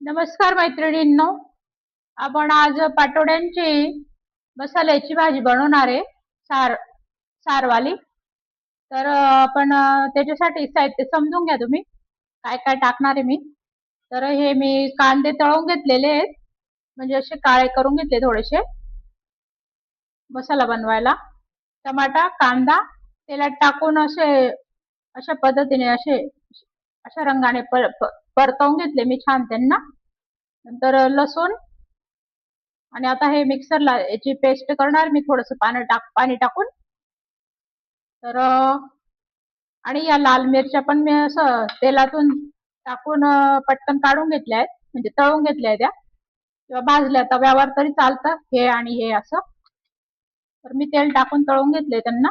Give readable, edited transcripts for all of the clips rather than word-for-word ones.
नमस्कार मैत्रिणींनो. आपण आज पाटोड्यांची मसाल्याची भाजी बनवणार आहे. सारवाली. तर आपण त्याच्यासाठी साहित्य समजून घ्या तुम्ही काय काय टाकणार आहे मी. तर हे मी कांदे तळून घेतलेले आहेत, म्हणजे असे काळे करून घेतले थोडेसे मसाला बनवायला. टमाटा, कांदा तेलात टाकून अशा पद्धतीने अशा रंगाने परतवून घेतले मी छान त्यांना. नंतर लसूण, आणि आता हे मिक्सरला याची पेस्ट करणार मी थोडंसं पाणी टाकून. तर आणि या लाल मिरच्या पण मी असं तेलातून टाकून पटकन काढून घेतल्या आहेत, म्हणजे तळून घेतल्या आहेत त्या, किंवा भाजल्या तव्यावर तरी चालतं हे आणि हे असं. तर मी तेल टाकून तळून घेतले त्यांना.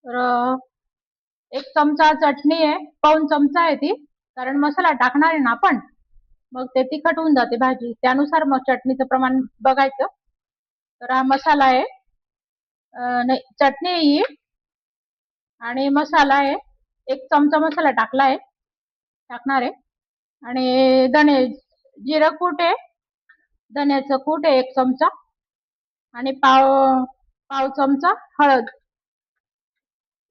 तर 1 चमचा चटणी आहे, पाऊण चमचा आहे ती, कारण मसाला टाकणार आहे ना आपण, मग ते तिखट होऊन जाते भाजी, त्यानुसार मग चटणीचं प्रमाण बघायचं. तर हा मसाला आहे, नाही चटणी आहे ही, आणि मसाला आहे 1 चमचा मसाला टाकणार आहे. आणि धने जिरं कूट आहे, धन्याचं कूट आहे 1 चमचा, आणि पाव चमचा हळद.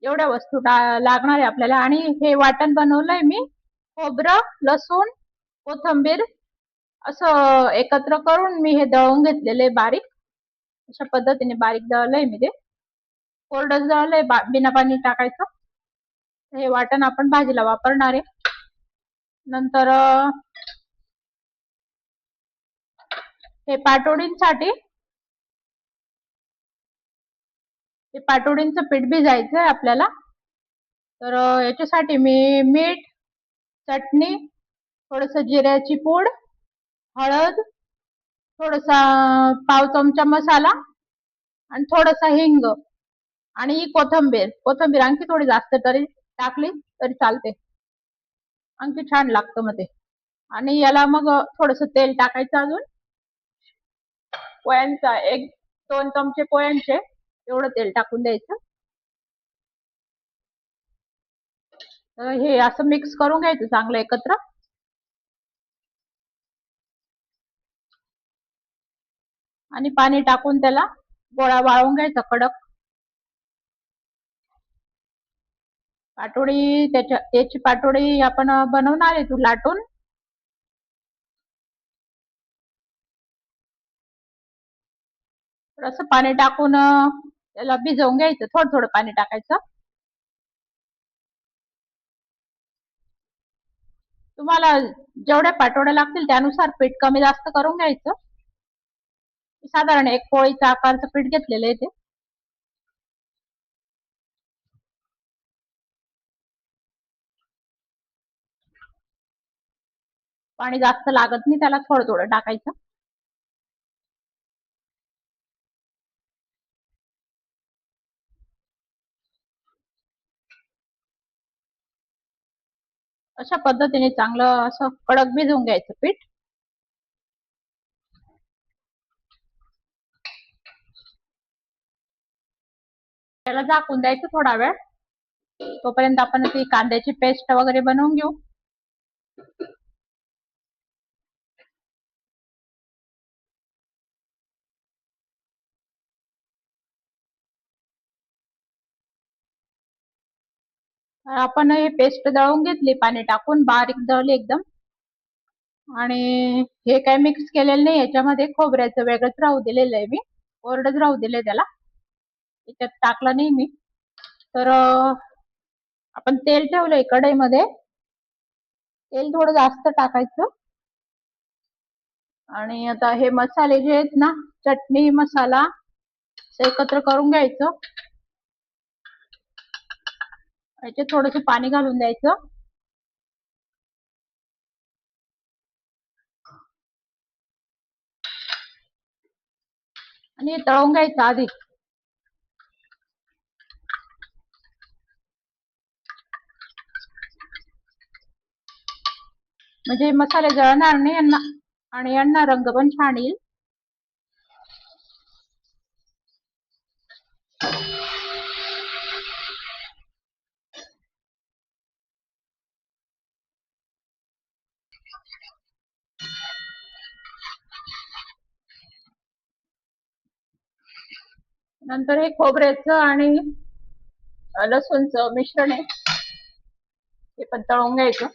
एवढ्या वस्तू लागणार आहे आपल्याला. आणि हे वाटण बनवलंय मी, खोबरं, लसूण, कोथिंबीर असं एकत्र करून मी हे दळून घेतलेले बारीक. अशा पद्धतीने बारीक दळलंय मी ते, कोरडं दळलंय, बिना पाणी टाकायचं. हे वाटण आपण भाजीला वापरणार आहे. नंतर हे पाटोडींचं पीठ भिजायचं आहे आपल्याला. तर याच्यासाठी मी मीठ, चटणी, थोडस जिऱ्याची पूड, हळद, थोडासा पाव चमचा मसाला, आणि थोडासा हिंग, आणि ही कोथिंबीर आणखी थोडी जास्त तरी टाकली तरी चालते, आणखी छान लागतं मग ते. आणि याला मग थोडस तेल टाकायचं अजून, पोह्यांचा 1-2 चमचे पोह्यांचे एवढं तेल टाकून द्यायचं. तर हे असं मिक्स करून घ्यायचं चांगलं एकत्र. आणि पाणी टाकून त्याला गोळा वाळवून घ्यायचा कडक. त्याची पाटोडी आपण बनवणार आहे तू लाटून. असं पाणी टाकून त्याला भिजवून घ्यायचं, थोडं थोडं पाणी टाकायचं. तुम्हाला जेवढ्या पाटोड्या लागतील त्यानुसार पीठ कमी जास्त करून घ्यायचं. साधारण 1 पोळीच्या आकारचं पीठ घेतलेलं आहे ते. पाणी जास्त लागत नाही त्याला, थोडं थोडं टाकायचं. अशा पद्धतीने चांगलं असं कडक भिजवून घ्यायचं पीठ. त्याला झाकून द्यायचं थोडा वेळ, तोपर्यंत आपण ती कांद्याची पेस्ट वगैरे बनवून घेऊ. आपण हे पेस्ट दळून घेतली, पाणी टाकून बारीक दळली एकदम. आणि हे काय मिक्स केलेलं नाही याच्यामध्ये, खोबऱ्याचं वेगळंच राहू दिलेलं आहे मी, कोरडंच राहू दिलंय त्याला, याच्यात टाकलं नाही मी. तर आपण तेल ठेवलंय कढईमध्ये, तेल थोडं जास्त टाकायचं. आणि आता हे मसाले जे आहेत ना, चटणी मसाला एकत्र करून घ्यायचं. याच्यात थोडंसं पाणी घालून द्यायचं. आणि तळून घ्यायचं आधी. म्हणजे मसाले जळणार नाही यांना, आणि यांना रंग पण छान येईल. नंतर हे खोबऱ्याचं आणि लसूणचं मिश्रण आहे, ते पण तळून घ्यायचं.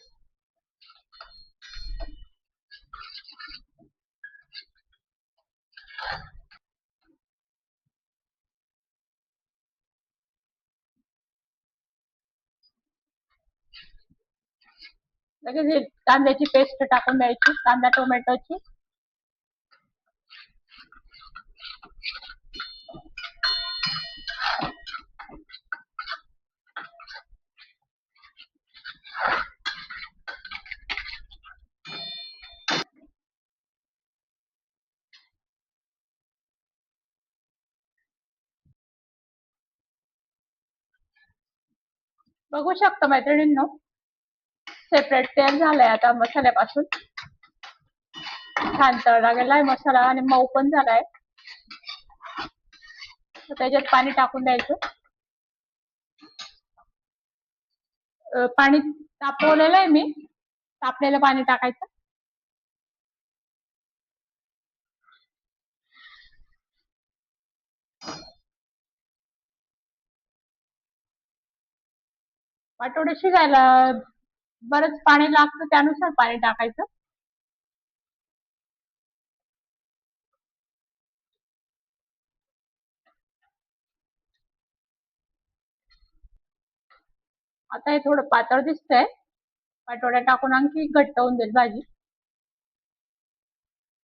लगेच कांद्याची पेस्ट टाकून द्यायची, कांदा टोमॅटोची. बघू शकता मैत्रिणींनो, सेपरेट तेल झालंय आता मसाल्यापासून. छान तळला गेलाय मसाला आणि मऊ पण झालाय. त्याच्यात पाणी टाकून द्यायचं. पाणी तापवलेलं आहे मी, तापलेलं पाणी टाकायचं. पाटोडे शिजायला बरंच पाणी लागतं, त्यानुसार पाणी टाकायचं. आता हे थोडं पातळ दिसतंय, पाटोड्या टाकून आणखी घट्ट होऊन जाईल भाजी.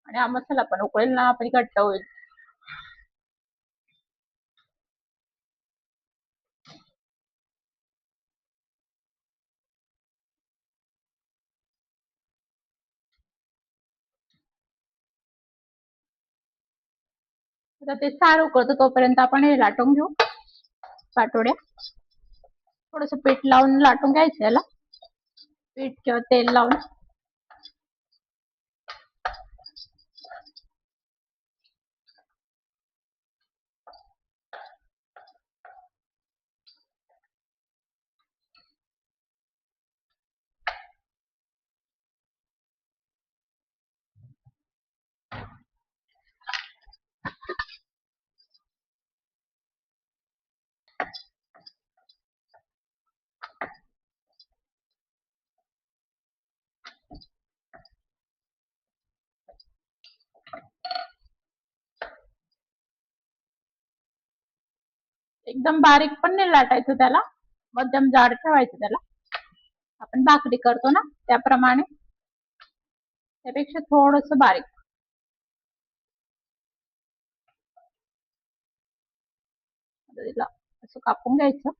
आणि हा मसाला पण उकळेल ना, आपण घट्ट होईल. आता ते सार उकळतं तोपर्यंत आपण हे लाटून घेऊ पाटोड्या. थोडस पीठ लावून लाटून घ्यायचं याला, पीठ किंवा तेल लावून. एकदम बारीक पण नाही लाटायचं त्याला, मध्यम जाड ठेवायचं त्याला. आपण भाकरी करतो ना त्याप्रमाणे, त्यापेक्षा थोडस बारीक. तिला असं कापून घ्यायचं.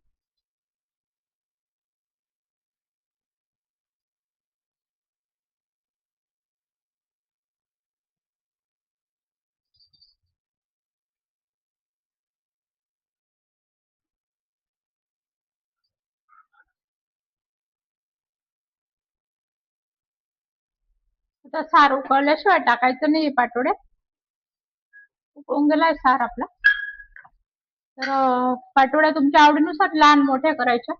आता सार उकळल्याशिवाय टाकायचं नाही पाटोड्यात. उकळून गेलाय सार आपला. तर पाटोड्या तुमच्या आवडीनुसार लहान मोठ्या करायच्या.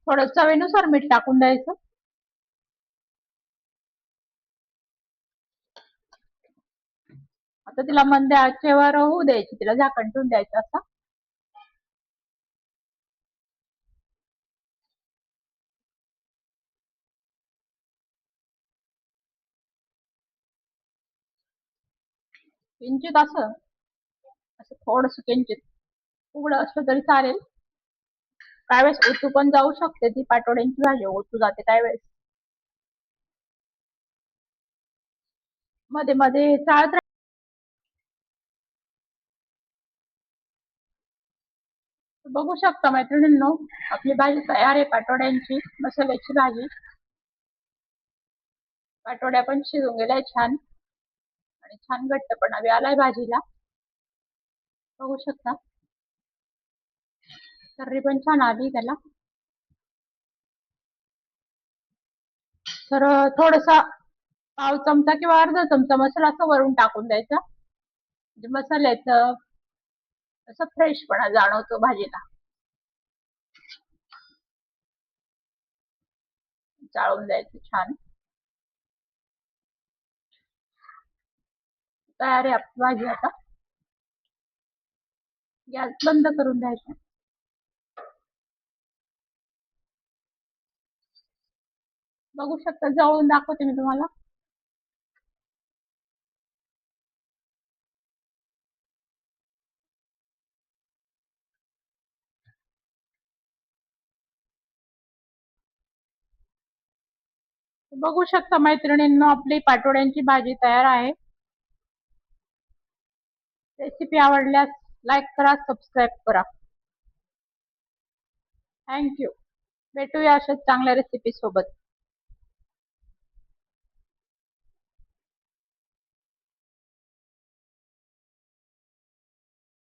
थोडं चवीनुसार मीठ टाकून द्यायचं. आता तिला मंद आचेवर होऊ द्यायची, तिला झाकण ठेवून द्यायचं असं. किंचित असं थोडस किंचित उघडं असलं तरी चालेल. काय वेळेस ओतू पण जाऊ शकते, ती पाटोड्यांची भाजी ओतू जाते काय वेळेस. मध्ये मध्ये चाळत बघू शकता मैत्रिणींनो, आपली भाजी तयार आहे पाटोड्यांची मसाल्याची भाजी. पाटोड्या पण शिजून गेलाय छान आणि छान घट्टपणा बी आलाय भाजीला. बघू शकता तर्री पण छान आली त्याला. तर थोडासा पाव चमचा किंवा अर्धा चमचा मसाला असं वरून टाकून द्यायचा, म्हणजे मसाल्याचं असं फ्रेशपणा जाणवतो भाजीला. चाळून द्यायचं छान. तयार आहे आपली भाजी. आता गॅस बंद करून द्यायचा. बघू शकता, जवळून दाखवते मी तुम्हाला. बघू शकता मैत्रिणींनो, आपली पाटोड्यांची भाजी तयार आहे. रेसिपी आवडल्यास लाईक करा, सबस्क्राईब करा. थँक्यू. भेटूया अशाच चांगल्या रेसिपी सोबत.